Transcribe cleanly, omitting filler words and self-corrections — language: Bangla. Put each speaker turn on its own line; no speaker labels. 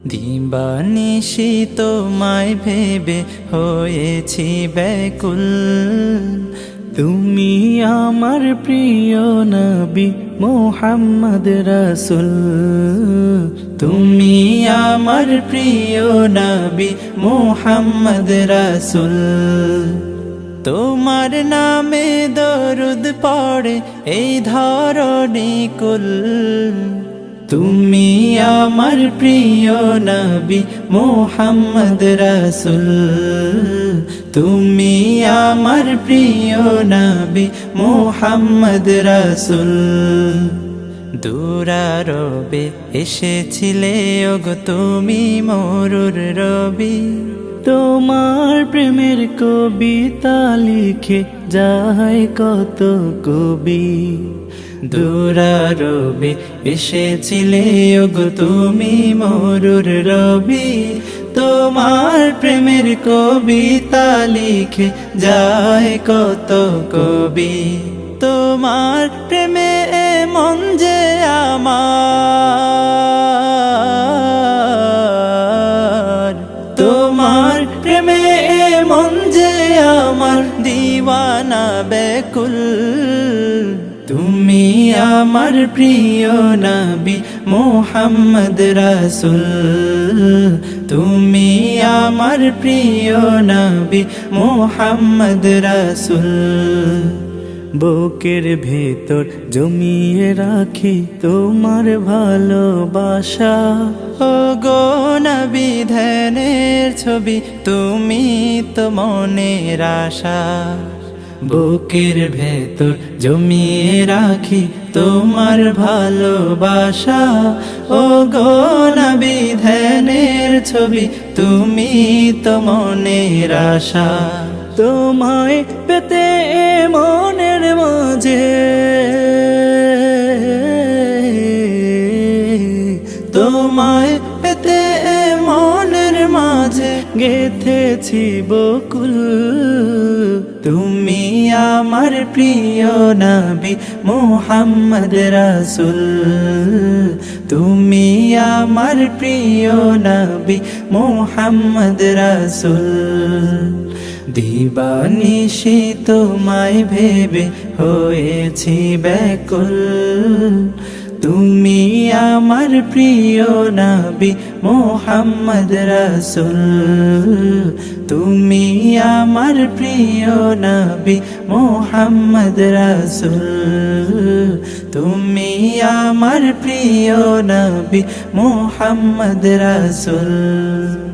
দিবানিশি তোমায় ভেবে হয়েছি ব্যাকুল। তুমি আমার প্রিয় নবী মুহাম্মদ রাসূল। তুমি আমার প্রিয় নবী মুহাম্মদ রাসূল। তোমার নামে দরুদ পড়ে এই ধরণী কুল। তুমি আমার প্রিয় নবী মুহাম্মদ রাসূল। তুমি আমার প্রিয় নবী মুহাম্মদ রাসূল। দুরারবে এসেছিলে ওগো তুমি মরুর রবি। তোমার প্রেমের কবিতা লিখে যায় কত কবি। দুরারবে এসেছিলে ওগো তুমি মরুর রবি। তোমার প্রেমের কবিতা লিখে যায় কত কবি। তোমার প্রেমে মন যে আমার, তোমার প্রেমে মন যে আমার দিওয়ানা ব্যাকুল। তুমি আমার প্রিয় নবী মুহাম্মদ রাসূল। তুমি আমার প্রিয় নবী মুহাম্মদ রাসূল। বুকের ভেতর জমিয়ে রাখি তোমার ভালোবাসা। ও গো নবী ধ্যানের ছবি তুমি তো মনের আশা। বুকের ভেতর জমিয়ে রাখি তোমার ভালোবাসা। ও গো নবী ধ্যানের ছবি তুমি তো মনের আশা। তোমায় পেতে মনের মাঝে, তোমায় পেতে মনের মাঝে গেথেছি বকুল। তুমি আমার প্রিয় নবী মুহাম্মদ রাসূল। তুমি আমার প্রিয় নবী মুহাম্মদ রাসূল। দিবানিশি তোমায় ভেবে হয়েছি ব্যাকুল। তুমি আমার প্রিয় নবী মুহাম্মদ রাসূল। তুমি আমার প্রিয় নবী মুহাম্মদ রাসূল। তুমি আমার প্রিয় নবী মুহাম্মদ রাসূল।